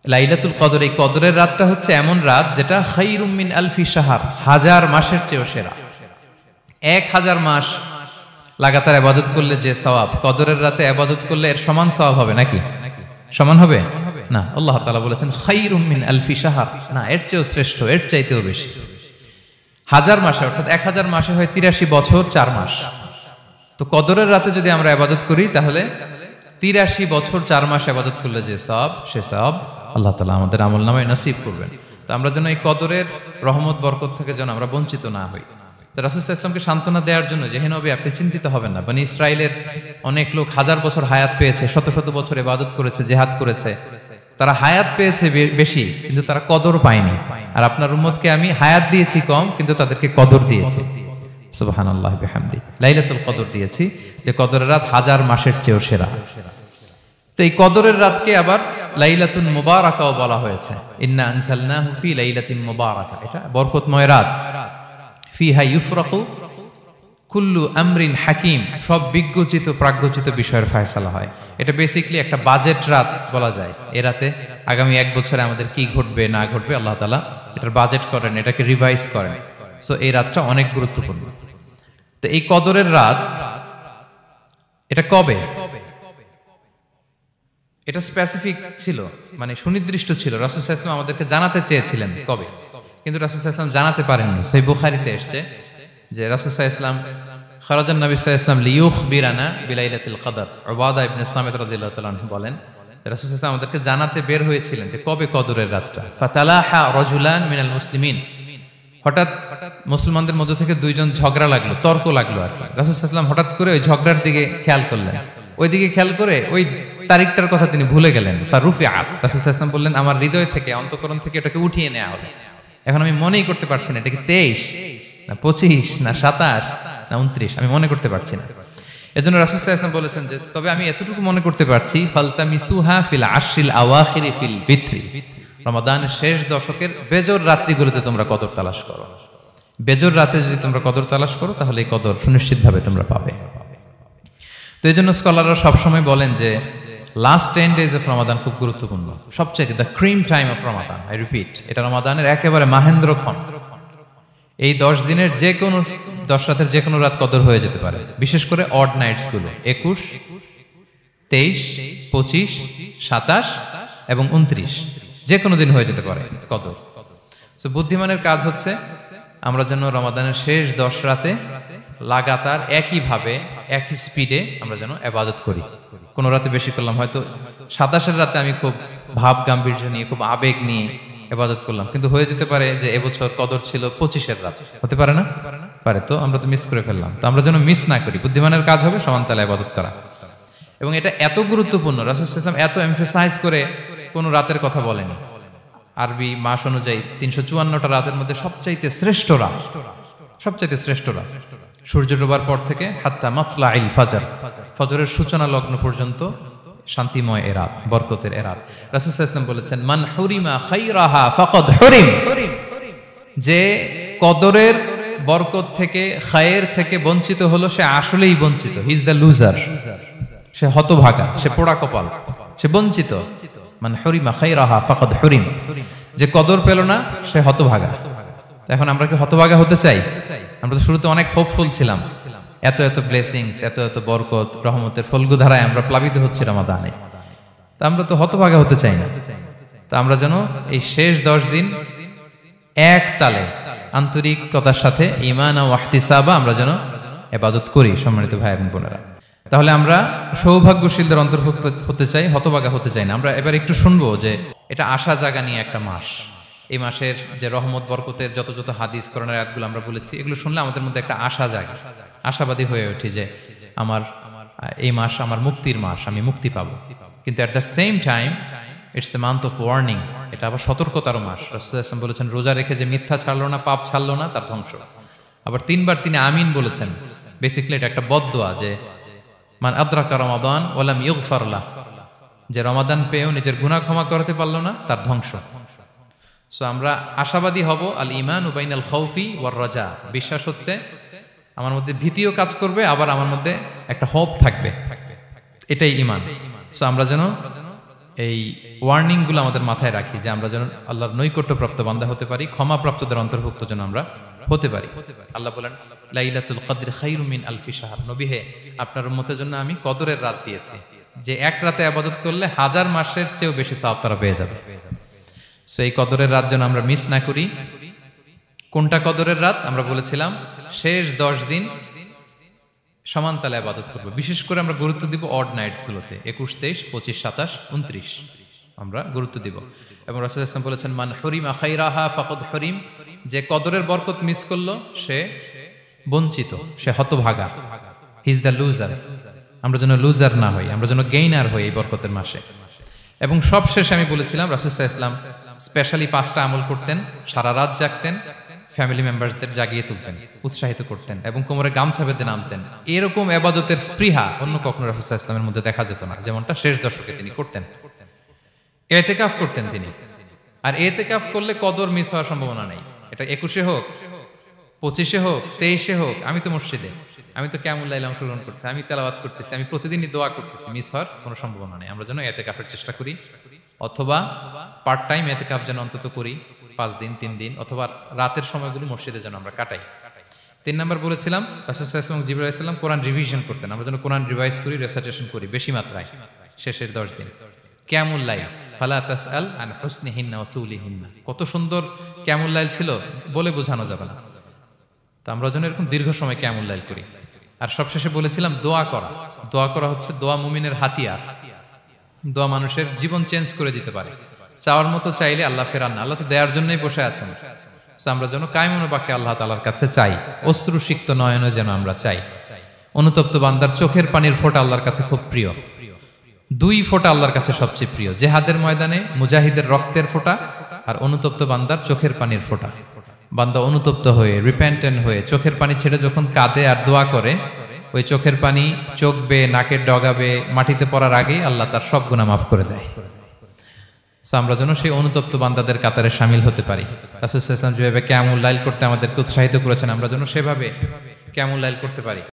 লাইলাতুল কদর, এই কদরের রাতটা হচ্ছে এমন রাত যেটা খায়রুম মিন আলফি শাহর, 1000 মাসের চেয়েও সেরা। 1000 মাস লাগাতার ইবাদত করলে যে সওয়াব, কদরের রাতে ইবাদত করলে এর সমান সওয়াব হবে নাকি? সমান হবে না। আল্লাহ তাআলা বলেছেন খায়রুম মিন আলফি শাহর, না, এর চেয়েও শ্রেষ্ঠ, এর চাইতেও বেশি। 1000 মাসে, অর্থাৎ 1000 মাসে হয় 83 বছর 4 মাস। তো কদরের রাতে যদি আমরা ইবাদত করি তাহলে 83 বছর 4 মাস ইবাদত করলে যে সওয়াব, সে সওয়াব আল্লাহ তাআলা আমাদের আমলনামায় নসিব করবেন। তো আমরা যেন এই কদরের রহমত বরকত থেকে যেন আমরা বঞ্চিত না হই। তো রাসূল সাল্লাল্লাহু আলাইহি ওয়াসাল্লামকে সান্ত্বনা দেওয়ার জন্য যে হে নবী আপনি চিন্তিত হবেন না, বনি ইসরাইলের অনেক লোক 1000 বছর হায়াত পেয়েছে, শত শত বছর ইবাদত করেছে, জিহাদ করেছে, তারা হায়াত পেয়েছে বেশি কিন্তু তারা কদর পায়নি। আর আপনার উম্মতকে আমি হায়াত দিয়েছি কম কিন্তু তাদেরকে কদর দিয়েছি। সুবহানাল্লাহি বিহামদি, লাইলাতুল কদর দিয়েছি, যে কদরের রাত 1000 মাসের চেয়েও সেরা। তো এই কদরের রাতকে আবার লাইলাতুল মুবারাকাও বলা হয়েছে। ইন্না আনসালনাহু ফি লাইলাতিন মুবারাকা, এটা বরকতময় রাত। ফিহা ইউফরাকু কুল্লু আমরিন হাকিম, সব বিজ্ঞচিত প্রাজ্ঞচিত বিষয়ের ফয়সালা হয়। এটা বেসিক্যালি একটা বাজেট রাত বলা যায়। এ রাতে আগামী 1 বছরে আমাদের কি ঘটবে না ঘটবে আল্লাহ তাআলা এটার বাজেট করেন, এটাকে রিভাইজ করেন। সো এই রাতটা অনেক গুরুত্বপূর্ণ। তো এই কদরের রাত এটা কবে, এটা স্পেসিফিক ছিল, মানে সুনির্দিষ্ট ছিল। রাসূল সাল্লাল্লাহু আলাইহি ওয়াসাল্লাম আমাদেরকে জানাতে চেয়েছিলেন কবে, কিন্তু রাসূল সাল্লাল্লাহু আলাইহি ওয়াসাল্লাম জানাতে পারেননি। সহিহ বুখারীতে এসেছে যে রাসূল সাল্লাল্লাহু আলাইহি ওয়াসাল্লাম খারাজান নবী সাল্লাল্লাহু আলাইহি ওয়াসাল্লাম লিয়ুখবিরানা বিলাইলাতিল কদর। উবাদা ইবনে সামিত রাদিয়াল্লাহু তাআলা আনহু বলেন রাসূল সাল্লাল্লাহু আলাইহি ওয়াসাল্লাম আমাদেরকে জানাতে বের হয়েছিলেন যে কবে কদরের রাতটা। ফাতালাহা রাজুলান মিনাল মুসলিমিন, হঠাৎ মুসলমানদের মধ্য থেকে দুইজন ঝগড়া লাগলো, তর্ক লাগলো আর কি। রাসূল সাল্লাল্লাহু আলাইহি ওয়াসাল্লাম হঠাৎ করে ওই ঝগড়ার দিকে খেয়াল করলেন, ওইদিকে খেয়াল করে ওই তারিখটার কথা তিনি ভুলে গেলেন। ফারুফিআত, রাসূল সাল্লাল্লাহু আলাইহি ওয়াসাল্লাম বললেন আমার হৃদয় থেকে, অন্তঃকরণ থেকে এটাকে উঠিয়ে নেওয়া হবে। এখন আমি মনেই করতে পারছি না এটা কি 23 না 25 না 27 না 29, আমি মনে করতে পারছি না। এজন্য রাসূল সাল্লাল্লাহু আলাইহি ওয়াসাল্লাম বলেছেন যে তবে আমি এতটুকু মনে করতে পারছি, ফালতামিসুহা ফিল আশরিল আওয়াখিরি ফিল বিত্রি, রমাদানের শেষ দশকের বেজর রাত্রিগুলোতে তোমরা কদর তালাশ করো। বেজর রাতে যদি তোমরা কদর তালাশ করো তাহলে এই কদর সুনিশ্চিতভাবে তোমরা পাবে। তো এই জন্য স্কলাররা সবসময় বলেন যে লাস্ট 10 days অফ রমাদান খুব গুরুত্বপূর্ণ, সবচেয়ে the cream time of Ramadan. I repeat, এটা রমাদানের একেবারে মাহেন্দ্রক্ষণ। এই 10 দিনের যে কোনো 10 রাতের যে কোনো রাত কদর হয়ে যেতে পারে, বিশেষ করে অড নাইটস গুলো 21, 23, 25, 27 এবং 29, যে কোনো দিন হয়ে যেতে পারে কদর। সো বুদ্ধিমানের কাজ হচ্ছে আমরা যেন রমাদানের শেষ 10 রাতে লাগাতার একইভাবে একই স্পিডে আমরা যেন ইবাদত করি। কোন রাতে বেশি করলাম, হয়তো 27-এর রাতে আমি খুব ভাব গাম্ভীর্য নিয়ে খুব আবেগ নিয়ে ইবাদত করলাম, কিন্তু হয়ে যেতে পারে যে এবছর কদর ছিল 25-এর রাত, হতে পারে না? পারে। তো আমরা তো মিস করে ফেললাম। তো আমরা যেন মিস না করি, বুদ্ধিমানের কাজ হবে সমান তালে ইবাদত করা। এবং এটা এত গুরুত্বপূর্ণ, রাসূল সাল্লাল্লাহু আলাইহি ওয়াসাল্লাম এত এমফাসাইজ করে কোন রাতের কথা বলেনি। আরবি মাস অনুযায়ী 354টা রাতের মধ্যে সবচাইতে শ্রেষ্ঠ রাত, সবচাইতে শ্রেষ্ঠ রাত সূর্য ডোবার পর থেকে হাত্তা মাতলাইল ফাজর, ফজরের সূচনা লগ্ন পর্যন্ত শান্তিময় এ রাত, বরকতের এ রাত। রাসূল সাল্লাল্লাহু আলাইহি ওয়াসাল্লাম বলেছেন মান হুরিমা খায়রাহা ফাকাদ হুরিম, যে কদরের বরকত থেকে খায়ের থেকে বঞ্চিত হলো সে আসলেই বঞ্চিত। হি ইজ দ্য লুজার, সে হতভাগা, সে পোড়া কপাল, সে বঞ্চিত। মান হুরিমা খায়রাহা ফাকাদ হুরিম, যে কদর পেল না সে হতভাগা। এখন আমরা কি হতভাগা হতে চাই? আমরা তো শুরুতে অনেক হোপফুল ছিলাম, এত এত ব্লেসিংস, এত এত বরকত, রহমতের ফলগুধারায় আমরা প্লাবিত হচ্ছি রমাদানে। তা আমরা তো হতভাগা হতে চাই না। তা আমরা যেন এই শেষ 10 দিন এক তালে আন্তরিকতার সাথে ঈমান ও ইহতিসাবা আমরা যেন ইবাদত করি। সম্মানিত ভাই এবং বোনেরা, তাহলে আমরা সৌভাগ্যশীলদের অন্তর্ভুক্ত হতে চাই, হতভাগা হতে চাই না। আমরা এবার একটু শুনবো যে এটা আশা জাগা নিয়ে একটা মাস। এই মাসের যে রহমত বরকতের যত যত হাদিস কোরআনের আয়াতগুলো আমরা বলেছি, এগুলো শুনলে আমাদের মধ্যে একটা আশা জাগে, আশাবাদী হয়ে উঠি যে আমার এই মাস আমার মুক্তির মাস, আমি মুক্তি পাবো। কিন্তু at the same time it's a month of warning, এটা আবার সতর্কতার মাস। রাসূল সাল্লাল্লাহু আলাইহি ওয়াসাল্লাম বলেছেন রোজা রেখে যে মিথ্যা ছাড়লো না, পাপ ছাড়লো না, তার ধ্বংস। আবার 3 বার তিনি আমিন বলেছেন। বেসিক্যালি এটা একটা বদদোয়া যে মান আদরাকা রমাদান ওয়া লাম ইগফার লাহ, যে রমাদান পেয়েও নিজের গুনাহ ক্ষমা করতে পারলো না, তার ধ্বংস। সো আমরা আশাবাদী হব। আল ঈমানু বাইনাল খাউফি ওয়ার রাজা, বিশ্বাস হচ্ছে আমার মধ্যে ভীতিও কাজ করবে, আবার আমার মধ্যে একটা হোপ থাকবে, এটাই ঈমান। সো আমরা যেন এই ওয়ার্নিংগুলো আমাদের মাথায় রাখি যে আমরা যেন আল্লাহর নৈকট্যপ্রাপ্ত বান্দা হতে পারি, ক্ষমাপ্রাপ্তদের অন্তর্ভুক্ত যেন আমরা হতে পারি। আল্লাহ বলেন লাইলাতুল কদর খায়রুম মিন আলফি শাহর, নবী হে আপনার উম্মতের জন্য আমি কদরের রাত দিয়েছি, যে এক রাতে ইবাদত করলে 1000 মাসের চেয়েও বেশি সওয়াব তারা পেয়ে যাবে। সো এই কদরের রাত যেন আমরা মিস না করি। কোনটা কদরের রাত? আমরা বলেছিলাম শেষ 10 দিন সমান তালে ইবাদত করব। বিশেষ করে আমরা গুরুত্ব দিব অড নাইটস গুলোতে, 21, 23, 25, 27, 29 আমরা গুরুত্ব দিব। এবং রাসূল সাল্লাল্লাহু আলাইহি ওয়াসাল্লাম বলেছেন মান হুরিমা খায়রাহা ফাকাদ হুরিম, যে কদরের বরকত মিস করলো সে বঞ্চিত, সে হতভাগা, হি ইজ দ্য লুজার। আমরা যেন লুজার না হই, আমরা যেন গেইনার হই এই বরকতের মাসে। এবং সবশেষে আমি বলেছিলাম রাসূল সাল্লাল্লাহু আলাইহি ওয়াসাল্লাম স্পেশালি 5টা আমল করতেন, সারা রাত জাগতেন, ফ্যামিলি মেম্বারসদের জাগিয়ে তুলতেন, উৎসাহিত করতেন এবং কোমরে গামছা বেঁধে নামতেন। এরকম ইবাদতের স্পৃহা অন্য কখনো রাসূল সাল্লাল্লাহু আলাইহি ওয়াসাল্লামের মধ্যে দেখা যেত না, যেমনটা শেষ দশকে তিনি করতেন। ইতিকাফ করতেন তিনি, আর ইতিকাফ করলে কদর মিস হওয়ার সম্ভাবনা নেই। এটা 21-এ হোক, 25-এ হোক, 23-এ হোক, আমি তো মসজিদে, আমি তো কিয়ামুল লাইলে অংশগ্রহণ করতেছি, আমি তেলাওয়াত করতেছি, আমি প্রতিদিনই দোয়া করতেছি, মিস হওয়ার কোনো সম্ভাবনা নেই। আমরা যেন ইতিকাফের চেষ্টা করি, অথবা পার্ট টাইম ইতিকাফ যেন অন্তত করি 5 দিন 3 দিন, অথবা রাতের সময়গুলো মসজিদে যেন আমরা কাটাই। 3 নাম্বার বলেছিলাম রাসূল সাল্লাল্লাহু আলাইহি ওয়াসাল্লাম জিবরাইল আলাইহিস সালাম কোরআন রিভিশন করতেন, আমরা যেন কোরআন রিভাইজ করি, রেসাইটেশন করি বেশি মাত্রায় শেষের 10 দিন। কিয়ামুল লাইল ফালা তাসআল আন হুসনিহিন্না ওয়া তুলিহিন্না, কত সুন্দর কিয়ামুল লাইল ছিল বলে বোঝানো যাবে না। তো আমরা যেন এরকম দীর্ঘ সময় কিয়ামুল লাইল করি। আর সবশেষে বলেছিলাম দোয়া করা। দোয়া করা হচ্ছে দোয়া মুমিনের হাতিয়ার। দোয়া মানুষের জীবন চেঞ্জ করে দিতে পারে। চাওয়ার মতো চাইলে আল্লাহ ফেরান না, আল্লাহ তো দেওয়ার জন্যই বসে আছেন। আমরা যেন কায়মনো বাক্যে আল্লাহ তাআলার কাছে চাই, অশ্রুসিক্ত নয়নে যেন আমরা চাই। অনুতপ্ত বান্দার চোখের পানির ফোঁটা আল্লাহর কাছে খুব প্রিয়। 2 ফোঁটা আল্লাহর কাছে সবচেয়ে প্রিয়, জিহাদের ময়দানে মুজাহিদের রক্তের ফোঁটা আর অনুতপ্ত বান্দার চোখের পানির ফোঁটা। বান্দা অনুতপ্ত হয়ে, রিপেন্টেন্ট হয়ে চোখের পানি ছেড়ে যখন কাঁদে আর দোয়া করে, ওই চোখের পানি চোখ বেয়ে, নাকের ডগাবে, মাটিতে পড়ার আগেই আল্লাহ তার সব গুনাহ মাফ করে দেয়। আমরা যেন সেই অনুতপ্ত বান্দাদের কাতারে শামিল হতে পারি। রাসূল সাল্লাল্লাহু আলাইহি ওয়াসাল্লাম যেভাবে কিয়ামুল লাইল করতে আমাদেরকে উৎসাহিত করেছেন, আমরা যেন সেভাবে কিয়ামুল লাইল করতে পারি।